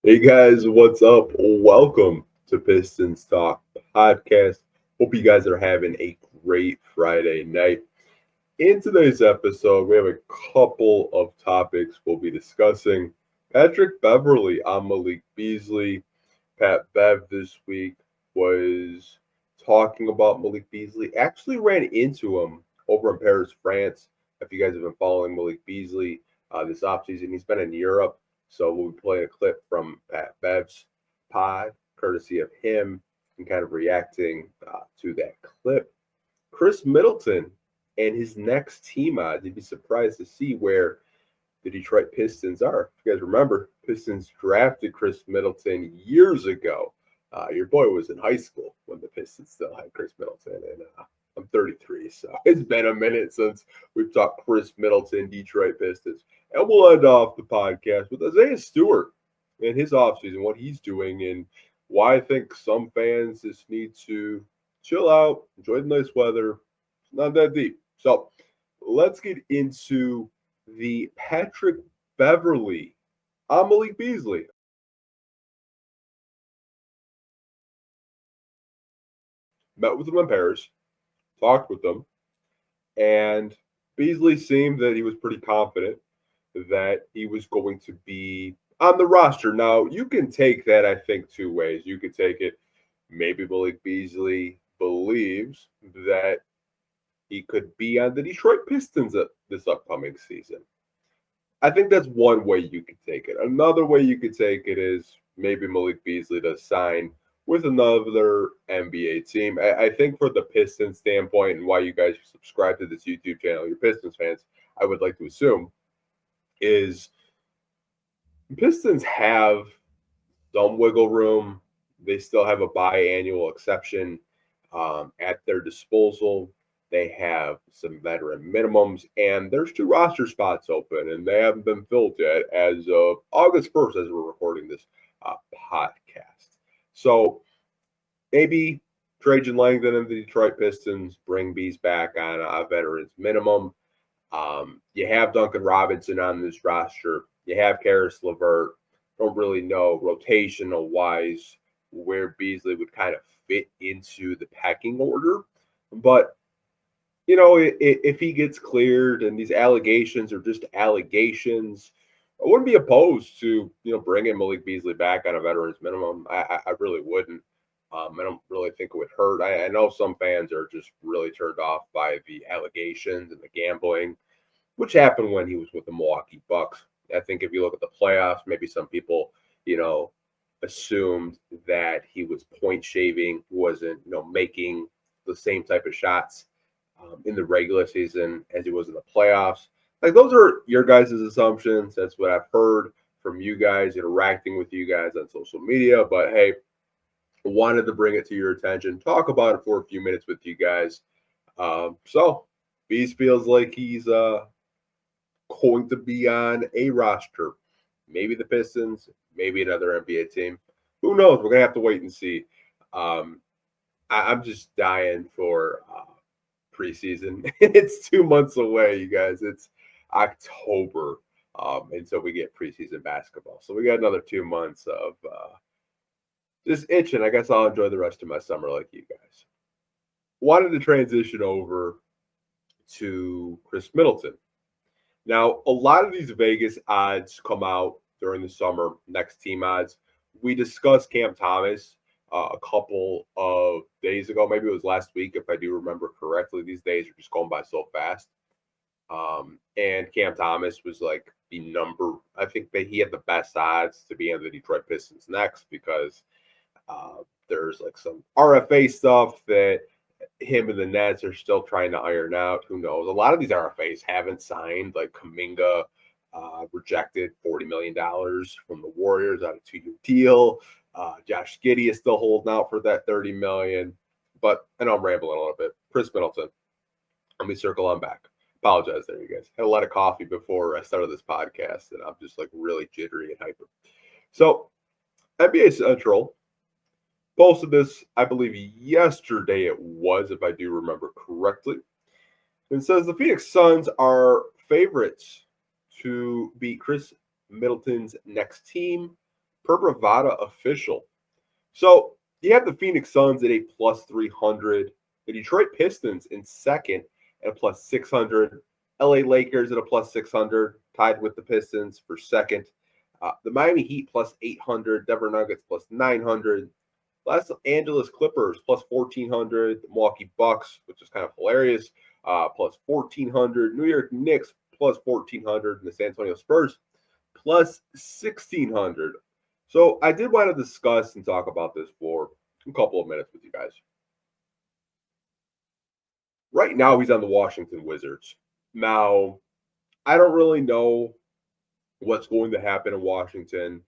Hey guys, what's up? Welcome to Pistons Talk Podcast. Hope you guys are having a great Friday night. In today's episode, we have a couple of topics we'll be discussing. Patrick Beverly on Malik Beasley. Pat Bev this week was talking about Malik Beasley. Actually ran into him over in Paris, France. If you guys have been following Malik Beasley this offseason, he's been in Europe. So we'll be playing a clip from Pat Bev's pod, courtesy of him, and kind of reacting to that clip. Chris Middleton and his next team odds. You'd be surprised to see where the Detroit Pistons are. If you guys remember, Pistons drafted Chris Middleton years ago. Your boy was in high school when the Pistons still had Chris Middleton, and I'm 33, so it's been a minute since we've talked Chris Middleton, Detroit Pistons. And we'll end off the podcast with Isaiah Stewart and his offseason, what he's doing, and why I think some fans just need to chill out, enjoy the nice weather. It's not that deep. So let's get into the Patrick Beverly on Malik Beasley. Met with them in Paris, talked with them, and Beasley seemed that he was pretty confident that he was going to be on the roster. Now, you can take that, I think, two ways. You could take it, maybe Malik Beasley believes that he could be on the Detroit Pistons this upcoming season. I think that's one way you could take it. Another way you could take it is maybe Malik Beasley does sign with another NBA team. I think for the Pistons standpoint and why you guys subscribe to this YouTube channel, you're Pistons fans, I would like to assume, is Pistons have some wiggle room. They still have a biannual exception at their disposal. They have some veteran minimums, and there's two roster spots open, and they haven't been filled yet as of August 1st, as we're recording this podcast. So maybe Trajan Langdon and the Detroit Pistons bring Bees back on a veterans minimum. You have Duncan Robinson on this roster. You have Karis LeVert. Don't really know rotational wise where Beasley would kind of fit into the pecking order. But, if he gets cleared and these allegations are just allegations, I wouldn't be opposed to, bringing Malik Beasley back on a veterans minimum. I really wouldn't. I don't really think it would hurt. I know some fans are just really turned off by the allegations and the gambling, which happened when he was with the Milwaukee Bucks. I think if you look at the playoffs, maybe some people, assumed that he was point shaving, wasn't, making the same type of shots in the regular season as he was in the playoffs. Like, those are your guys' assumptions. That's what I've heard from you guys, interacting with you guys on social media. But hey, wanted to bring it to your attention, talk about it for a few minutes with you guys. So Beast feels like he's going to be on a roster. Maybe the Pistons, maybe another NBA team. Who knows? We're going to have to wait and see. I'm just dying for preseason. It's 2 months away, you guys. It's October until we get preseason basketball. So we got another 2 months of just itching. I guess I'll enjoy the rest of my summer like you guys. Wanted to transition over to Chris Middleton. Now, a lot of these Vegas odds come out during the summer, next team odds. We discussed Cam Thomas a couple of days ago. Maybe it was last week, if I do remember correctly. These days are just going by so fast. And Cam Thomas was like the number, I think that he had the best odds to be on the Detroit Pistons next because there's like some RFA stuff that him and the Nets are still trying to iron out. Who knows? A lot of these RFAs haven't signed. Like Kuminga rejected $40 million from the Warriors on a 2-year deal. Josh Giddey is still holding out for that $30 million. But I know I'm rambling a little bit. Chris Middleton. Let me circle on back. Apologize there, you guys. Had a lot of coffee before I started this podcast, and I'm just like really jittery and hyper. So NBA Central posted this, I believe, yesterday it was, if I do remember correctly. It says the Phoenix Suns are favorites to beat Chris Middleton's next team per Bravada official. So you have the Phoenix Suns at a plus 300, the Detroit Pistons in second at a plus 600, LA Lakers at a plus 600, tied with the Pistons for second. The Miami Heat plus 800, Denver Nuggets plus 900, Los Angeles Clippers plus 1,400, the Milwaukee Bucks, which is kind of hilarious, plus 1,400, New York Knicks plus 1,400, and the San Antonio Spurs plus 1,600. So I did want to discuss and talk about this for a couple of minutes with you guys. Right now, he's on the Washington Wizards. Now, I don't really know what's going to happen in Washington.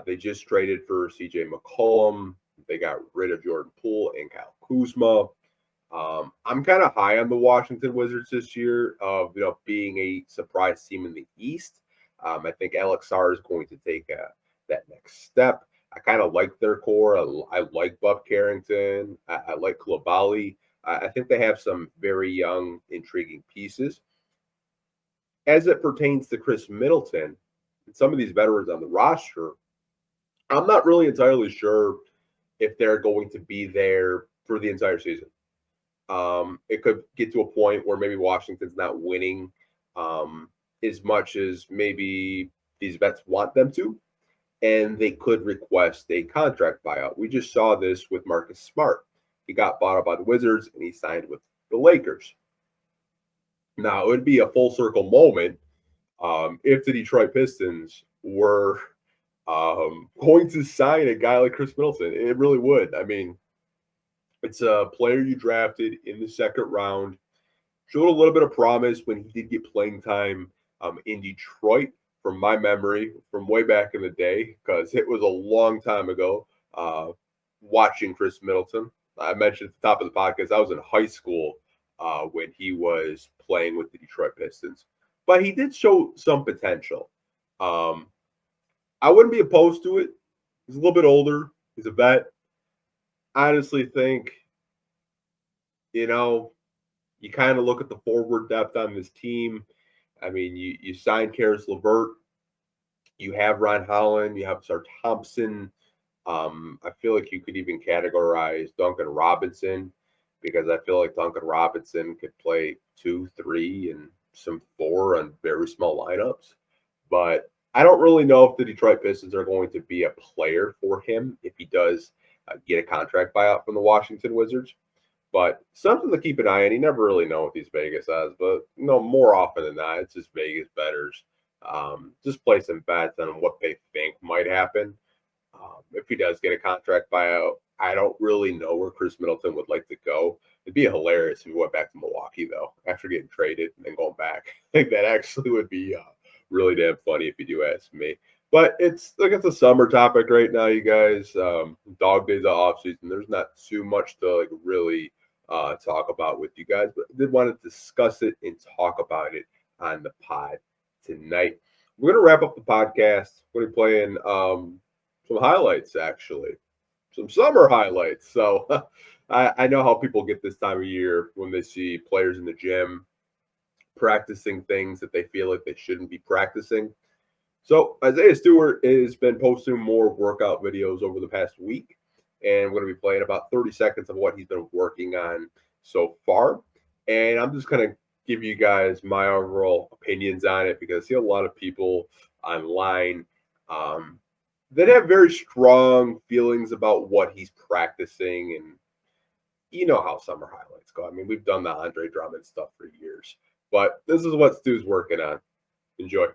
They just traded for CJ McCollum. They got rid of Jordan Poole and Kyle Kuzma. I'm kind of high on the Washington Wizards this year of being a surprise team in the East. I think Alex Sarr is going to take that next step. I kind of like their core. I like Buck Carrington. I like Kulabali. I think they have some very young, intriguing pieces. As it pertains to Chris Middleton and some of these veterans on the roster, I'm not really entirely sure if they're going to be there for the entire season. It could get to a point where maybe Washington's not winning as much as maybe these vets want them to, and they could request a contract buyout. We just saw this with Marcus Smart. He got bought out by the Wizards, and he signed with the Lakers. Now, it would be a full circle moment if the Detroit Pistons were going to sign a guy like Chris Middleton. It really would. I mean, it's a player you drafted in the second round. Showed a little bit of promise when he did get playing time in Detroit, from my memory, from way back in the day, because it was a long time ago watching Chris Middleton. I mentioned at the top of the podcast, I was in high school when he was playing with the Detroit Pistons. But he did show some potential. I wouldn't be opposed to it. He's a little bit older. He's a vet. I honestly think, you kind of look at the forward depth on this team. I mean, you signed Karis LeVert. You have Ron Holland. You have Sar Thompson. I feel like you could even categorize Duncan Robinson, because I feel like Duncan Robinson could play 2, 3, and some 4 on very small lineups. But I don't really know if the Detroit Pistons are going to be a player for him if he does get a contract buyout from the Washington Wizards. But something to keep an eye on. You never really know what these Vegas has, but more often than not, it's just Vegas bettors. Just play some bets on what they think might happen. If he does get a contract buyout, I don't really know where Chris Middleton would like to go. It'd be hilarious if he went back to Milwaukee, though, after getting traded and then going back. I think that actually would be really damn funny if you do ask me. But it's a summer topic right now, you guys. Dog days of off season. There's not too much to really talk about with you guys, but I did want to discuss it and talk about it on the pod tonight. We're going to wrap up the podcast. We're going to be playing some highlights, actually, some summer highlights. So I know how people get this time of year when they see players in the gym practicing things that they feel like they shouldn't be practicing. So Isaiah Stewart has been posting more workout videos over the past week, and we're going to be playing about 30 seconds of what he's been working on so far. And I'm just going to give you guys my overall opinions on it, because I see a lot of people online that have very strong feelings about what he's practicing. And you know how summer highlights go. I mean, we've done the Andre Drummond stuff for years, but this is what Stu's working on. Enjoy.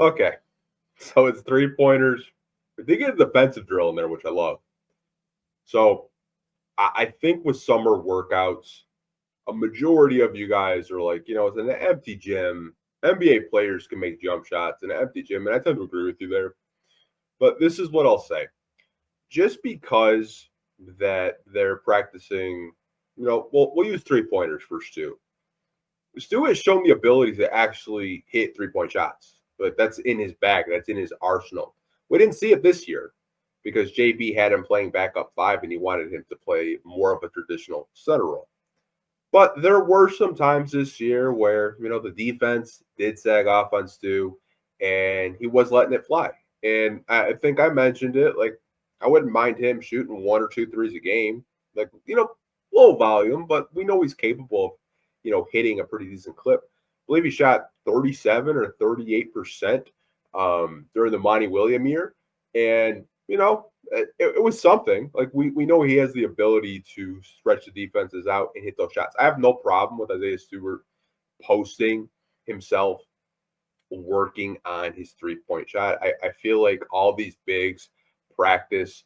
Okay, so it's 3-pointers. They get a defensive drill in there, which I love. So I think with summer workouts, a majority of you guys are like, it's an empty gym. NBA players can make jump shots in an empty gym, and I tend to agree with you there. But this is what I'll say. Just because that they're practicing, we'll use three-pointers for Stu. Stu has shown the ability to actually hit three-point shots, but that's in his bag. That's in his arsenal. We didn't see it this year because JB had him playing backup five, and he wanted him to play more of a traditional center role. But there were some times this year where, the defense did sag off on Stu, and he was letting it fly. And I think I mentioned it. Like, I wouldn't mind him shooting one or two threes a game. Like, low volume, but we know he's capable of, hitting a pretty decent clip. I believe he shot 37 or 38% during the Monty Williams year. And, it was something. Like, we know he has the ability to stretch the defenses out and hit those shots. I have no problem with Isaiah Stewart posting himself working on his three-point shot. I feel like all these bigs practice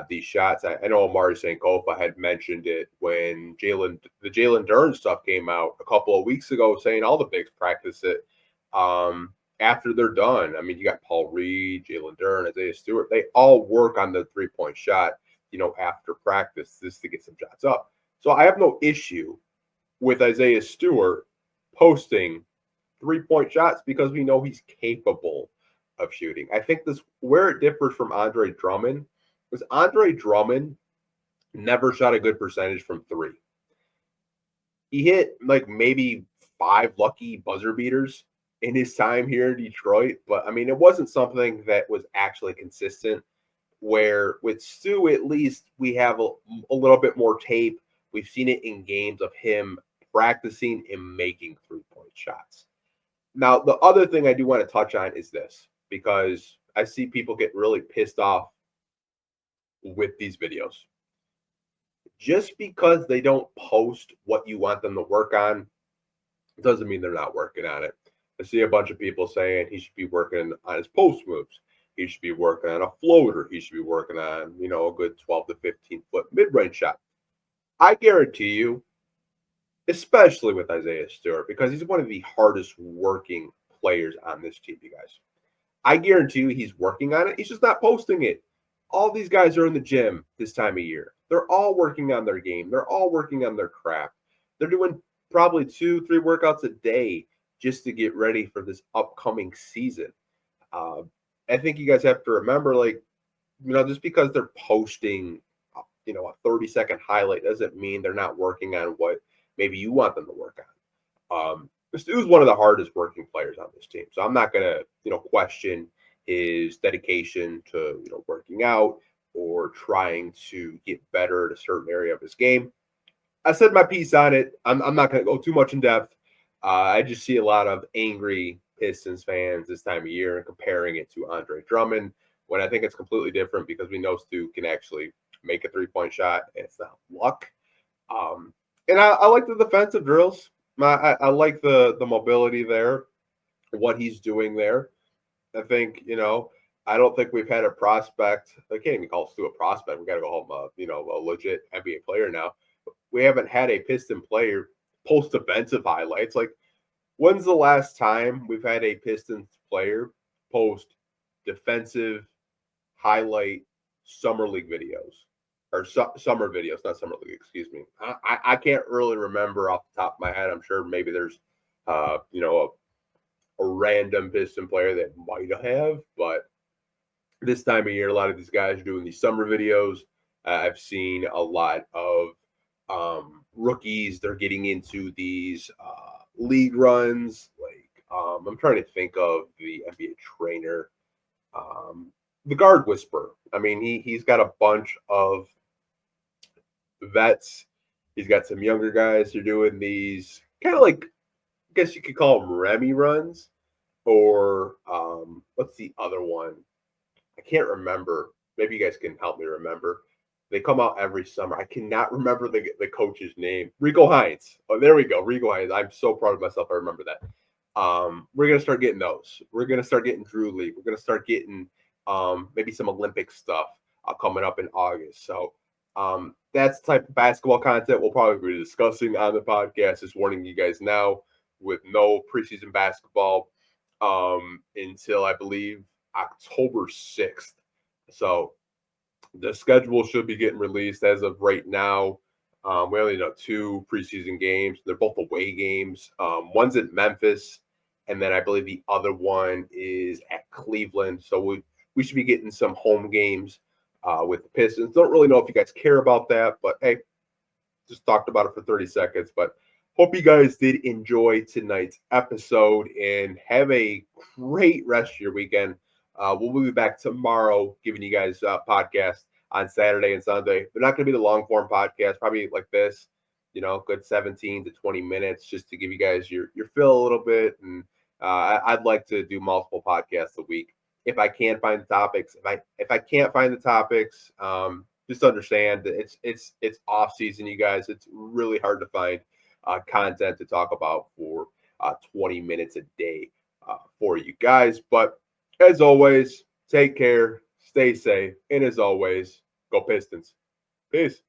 these shots. I know Amari Sankofa had mentioned it when the Jalen Duren stuff came out a couple of weeks ago, saying all the bigs practice it after they're done. I mean, you got Paul Reed, Jalen Duren, Isaiah Stewart. They all work on the three-point shot, after practice just to get some shots up. So I have no issue with Isaiah Stewart posting three-point shots because we know he's capable of shooting. I think where it differs from Andre Drummond was Andre Drummond never shot a good percentage from three. He hit like maybe 5 lucky buzzer beaters in his time here in Detroit, but I mean, it wasn't something that was actually consistent. Where with Stu, at least we have a little bit more tape. We've seen it in games of him practicing and making three-point shots. Now, the other thing I do want to touch on is this, because I see people get really pissed off with these videos. Just because they don't post what you want them to work on doesn't mean they're not working on it. I see a bunch of people saying he should be working on his post moves. He should be working on a floater. He should be working on, a good 12 to 15-foot mid-range shot. I guarantee you, especially with Isaiah Stewart, because he's one of the hardest working players on this team, you guys. I guarantee you he's working on it. He's just not posting it. All these guys are in the gym this time of year. They're all working on their game. They're all working on their craft. They're doing probably 2-3 workouts a day just to get ready for this upcoming season. I think you guys have to remember, just because they're posting, a 30-second highlight doesn't mean they're not working on what maybe you want them to work on. Stu's one of the hardest working players on this team, so I'm not going to, question his dedication to, working out or trying to get better at a certain area of his game. I said my piece on it. I'm not going to go too much in depth. I just see a lot of angry Pistons fans this time of year and comparing it to Andre Drummond, when I think it's completely different because we know Stu can actually make a three-point shot and it's not luck. And I like the defensive drills. I like the mobility there, what he's doing there. I think, I don't think we've had a prospect. I can't even call Stu a prospect. We got to go home, a legit NBA player now. We haven't had a Piston player post defensive highlights. Like, when's the last time we've had a Pistons player post defensive highlight summer league videos? Or summer videos, not summer league, excuse me. I can't really remember off the top of my head. I'm sure maybe there's, a random Piston player that might have, but this time of year, a lot of these guys are doing these summer videos. I've seen a lot of rookies. They're getting into these league runs. I'm trying to think of the NBA trainer, the guard whisperer. I mean, he's got a bunch of vets. He's got some younger guys who are doing these kind of like, I guess you could call them Remy runs, or what's the other one? I can't remember. Maybe you guys can help me remember. They come out every summer. I cannot remember the coach's name. Rico Hines. Oh, there we go. Rico Hines. I'm so proud of myself. I remember that. We're going to start getting those. We're going to start getting Drew League. We're going to start getting maybe some Olympic stuff coming up in August. So That's the type of basketball content we'll probably be discussing on the podcast. Just warning you guys now, with no preseason basketball until I believe October 6th. So the schedule should be getting released as of right now. We only know 2 preseason games. They're both away games. One's in Memphis, and then I believe the other one is at Cleveland. So we should be getting some home games with the Pistons. Don't really know if you guys care about that, but hey, just talked about it for 30 seconds. But hope you guys did enjoy tonight's episode and have a great rest of your weekend. We'll be back tomorrow giving you guys a podcast on Saturday and Sunday. They're not going to be the long form podcast, probably like this, good 17 to 20 minutes just to give you guys your fill a little bit. And I'd like to do multiple podcasts a week if I can find the topics. If I can't find the topics, just understand that it's off season, you guys. It's really hard to find content to talk about for 20 minutes a day for you guys. But as always, take care, stay safe, and as always, go Pistons. Peace.